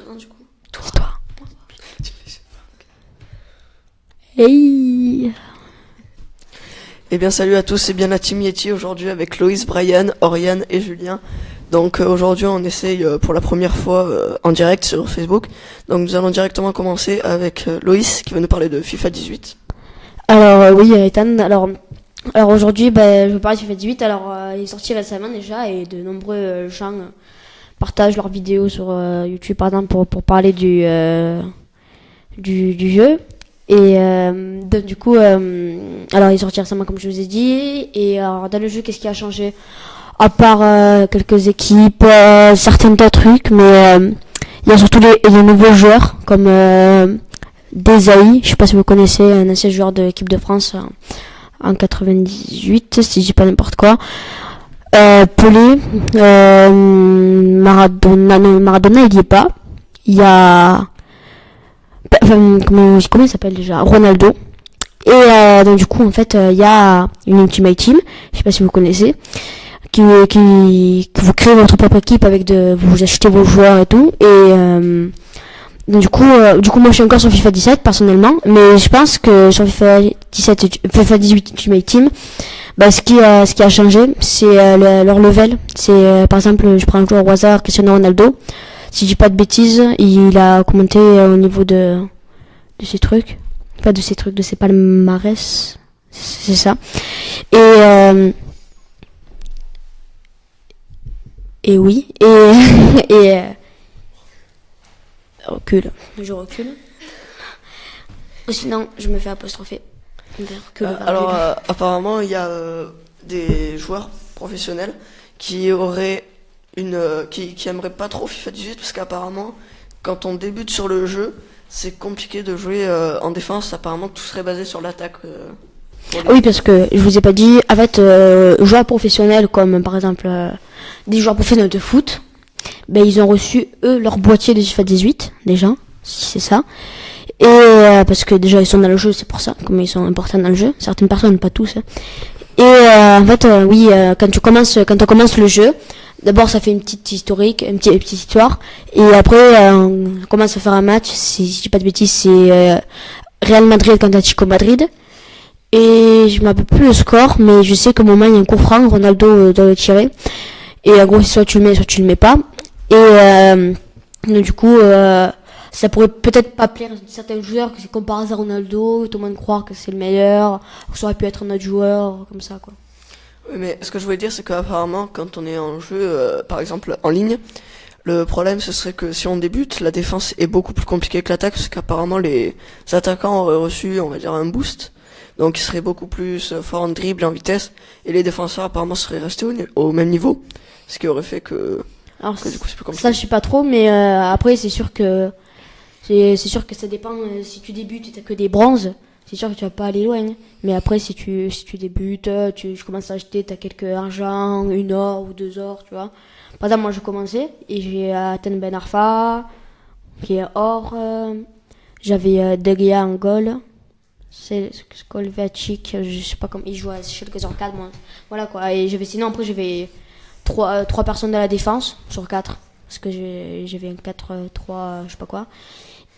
présente du coup. Toi. Hey. Eh bien salut à tous, c'est bien la Team Yeti aujourd'hui avec Loïs, Brian, Oriane et Julien. Donc aujourd'hui on essaye pour la première fois en direct sur Facebook. Donc nous allons directement commencer avec Loïs qui va nous parler de FIFA 18. Alors oui Ethan, alors aujourd'hui je vais parler de FIFA 18. Alors il est sorti récemment déjà et de nombreux gens partagent leurs vidéos sur YouTube par exemple pour parler du jeu. Et donc, du coup, alors il est sorti récemment comme je vous ai dit. Et alors dans le jeu, qu'est-ce qui a changé? À part quelques équipes, certains tas de trucs, mais il y a surtout les nouveaux joueurs comme Desailly, je sais pas si vous connaissez, un ancien joueur de l'équipe de France en 98, si je dis pas n'importe quoi. Pelé, Maradona il y est pas. Il y a comment il s'appelle déjà, Ronaldo. Et donc du coup en fait il y a une Ultimate Team, je sais pas si vous connaissez, que vous créez votre propre équipe avec vous achetez vos joueurs et tout. Et donc du coup moi je suis encore sur FIFA 17 personnellement, mais je pense que sur FIFA 18 Ultimate Team, ce qui a changé c'est leur level. C'est par exemple je prends un joueur au hasard, Cristiano Ronaldo. Si je dis pas de bêtises, il a commenté au niveau de ces trucs. Pas de ces trucs, de ses palmarès. C'est ça. Et oui. Et recule. Je recule. Sinon, je me fais apostropher. Alors apparemment il y a des joueurs professionnels qui auraient qui aimerait pas trop FIFA 18 parce qu'apparemment quand on débute sur le jeu c'est compliqué de jouer en défense. Apparemment tout serait basé sur l'attaque. Oui, parce que je vous ai pas dit, en fait joueurs professionnels comme par exemple des joueurs professionnels de foot, ils ont reçu eux leur boîtier de FIFA 18 déjà, si c'est ça. Et parce que déjà ils sont dans le jeu, c'est pour ça, comme ils sont importants dans le jeu, certaines personnes, pas tous. Et en fait oui, quand on commence le jeu, d'abord ça fait une petite historique, une petite histoire, et après on commence à faire un match. Si je dis pas de bêtises, c'est Real Madrid contre Atlético Madrid. Et je me rappelle plus le score, mais je sais qu'au moment il y a un coup franc, Ronaldo doit le tirer. Et en gros soit tu le mets, soit tu le mets pas. Et donc, du coup ça pourrait peut-être pas plaire à certains joueurs que c'est comme par hasard Ronaldo, tout le monde croire que c'est le meilleur, que ça aurait pu être un autre joueur, comme ça quoi. Oui, mais ce que je voulais dire c'est qu'apparemment quand on est en jeu, par exemple en ligne, le problème ce serait que si on débute, la défense est beaucoup plus compliquée que l'attaque parce qu'apparemment les attaquants auraient reçu, on va dire, un boost. Donc ils seraient beaucoup plus forts en dribble et en vitesse, et les défenseurs apparemment seraient restés au même niveau, ce qui aurait fait que du coup c'est plus compliqué. Ça je sais pas trop, mais après c'est sûr que ça dépend. Si tu débutes et t'as que des bronzes, c'est sûr que tu vas pas aller loin. Mais après si tu débutes, tu commences à acheter, t'as quelques argent, 1 or ou 2 or, tu vois. Par exemple moi je commençais et j'ai atteint Ben Arfa qui est or, j'avais De Gea en goal. C'est Skolvacic, je sais pas comment il joue à Schalke 04, moi. Voilà quoi. Et sinon après j'avais 3 personnes dans la défense sur 4 parce que j'avais un 4-3 je sais pas quoi.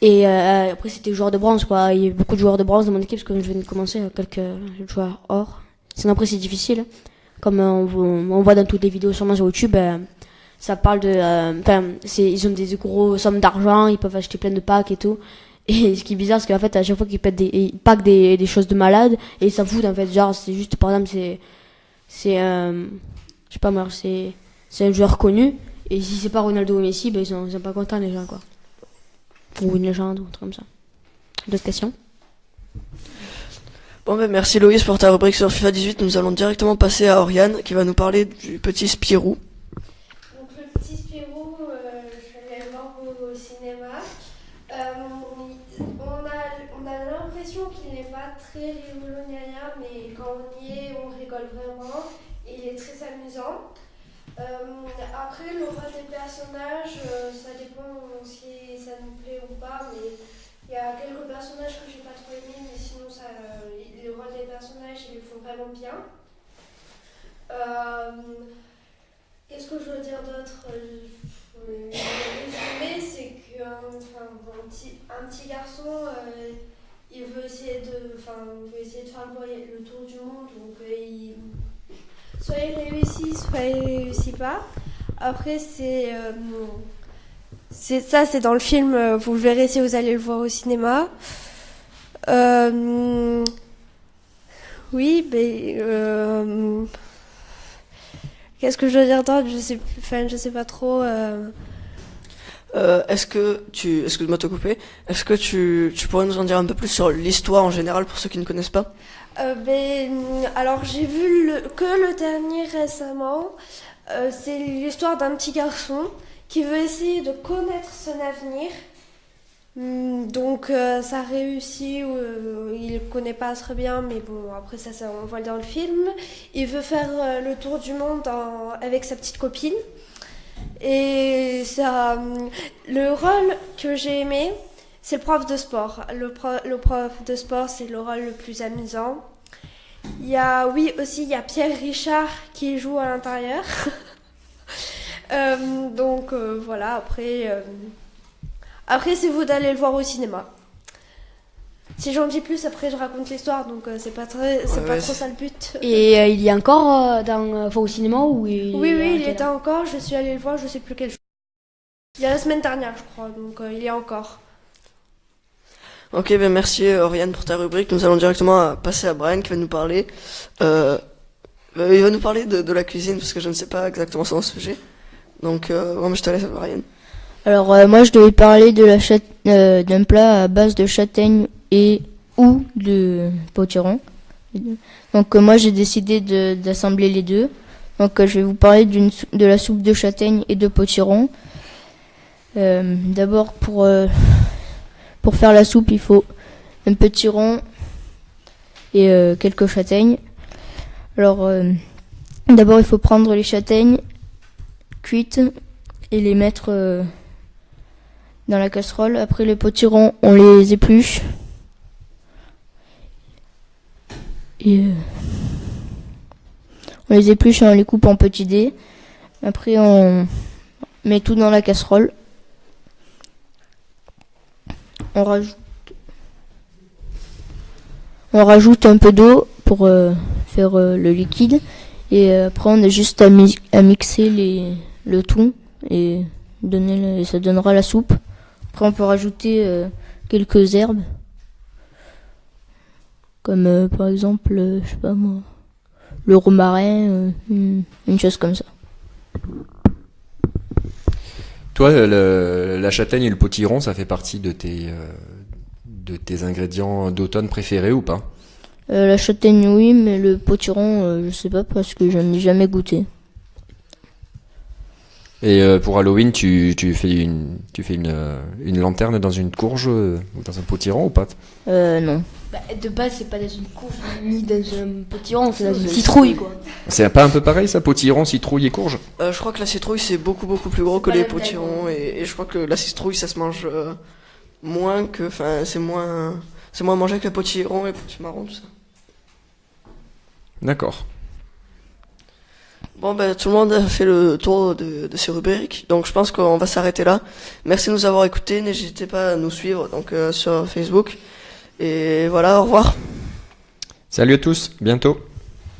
Et après c'était joueurs de bronze quoi. Il y a beaucoup de joueurs de bronze dans mon équipe parce que je viens de commencer, quelques joueurs or. Sinon après c'est difficile. Comme on voit dans toutes les vidéos sûrement sur YouTube, ça parle de ils ont des gros sommes d'argent, ils peuvent acheter plein de packs et tout. Et ce qui est bizarre, c'est qu'en fait, à chaque fois qu'ils packent des choses de malades, et ça fout, en fait, genre, c'est juste, par exemple, je sais pas moi, c'est un joueur connu, et si c'est pas Ronaldo ou Messi, ils sont pas contents, les gens, quoi. Ou une légende, ou un truc comme ça. D'autres questions? Bon merci Loïs pour ta rubrique sur FIFA 18, nous allons directement passer à Oriane qui va nous parler du petit Spirou. Donc le petit Spirou, je suis allée le voir au cinéma. On a l'impression qu'il n'est pas très rigolo ni rien, mais quand on y est, on rigole vraiment. Et il est très amusant. Après, le rôle des personnages, ça dépend si ça nous plaît ou pas, mais il y a quelques personnages que j'ai pas trop aimés, mais sinon, le rôle des personnages, ils le font vraiment bien. Qu'est-ce que je veux dire d'autre? Le résumé, c'est qu'en un petit garçon, il veut essayer de faire le tour du monde, donc soit il réussit, soit il réussit pas. Après, c'est dans le film, vous le verrez si vous allez le voir au cinéma. Oui, mais qu'est-ce que je dois dire d'autre? Je sais pas trop. Excuse-moi de te couper, est-ce que tu pourrais nous en dire un peu plus sur l'histoire en général pour ceux qui ne connaissent pas? Alors j'ai vu que le dernier récemment. C'est l'histoire d'un petit garçon qui veut essayer de connaître son avenir. Donc ça réussit, il ne connaît pas très bien, mais bon, après ça on voit dans le film. Il veut faire le tour du monde avec sa petite copine. Et ça, le rôle que j'ai aimé, c'est le prof de sport. Le prof de sport, c'est le rôle le plus amusant. Il y a Pierre Richard qui joue à l'intérieur. Voilà, après c'est vous d'aller le voir au cinéma. Si j'en dis plus, après je raconte l'histoire, donc c'est pas trop ça le but. Et il y a encore au cinéma ou Oui, il y était encore, je suis allée le voir, je sais plus quel jour. Il y a la semaine dernière, je crois, donc il y a encore. Ok, ben merci Oriane pour ta rubrique. Nous allons directement passer à Brian qui va nous parler. Il va nous parler de la cuisine parce que je ne sais pas exactement son sujet. Donc, je te laisse, Brian. Alors, moi, je devais parler de d'un plat à base de châtaigne ou de potiron. Donc, moi, j'ai décidé d'assembler les deux. Donc, je vais vous parler de la soupe de châtaigne et de potiron. D'abord, pour faire la soupe, il faut un potiron et quelques châtaignes. Alors, d'abord, il faut prendre les châtaignes cuites et les mettre dans la casserole. Après, les potirons, on les épluche. Et on les épluche et on les coupe en petits dés. Après, on met tout dans la casserole. On rajoute un peu d'eau pour faire le liquide. Et après, on a juste à mixer le tout et ça donnera la soupe. Après, on peut rajouter quelques herbes. Comme par exemple, je sais pas moi, le romarin, une chose comme ça. Toi, la châtaigne et le potiron, ça fait partie de tes ingrédients d'automne préférés ou pas? La châtaigne, oui, mais le potiron, je sais pas parce que je n'ai jamais goûté. Et pour Halloween, tu fais une lanterne dans une courge ou dans un potiron ou pas? Non. De base, c'est pas dans une courge ni dans un potiron, c'est dans une citrouille, quoi. C'est pas un peu pareil ça, potiron, citrouille et courge? Je crois que la citrouille c'est beaucoup plus gros que les potirons et je crois que la citrouille ça se mange moins que, enfin c'est moins mangé que le potiron et le potimarron, tout ça. D'accord. Bon, tout le monde a fait le tour de ces rubriques, donc je pense qu'on va s'arrêter là. Merci de nous avoir écoutés, n'hésitez pas à nous suivre donc sur Facebook. Et voilà, au revoir. Salut à tous, bientôt.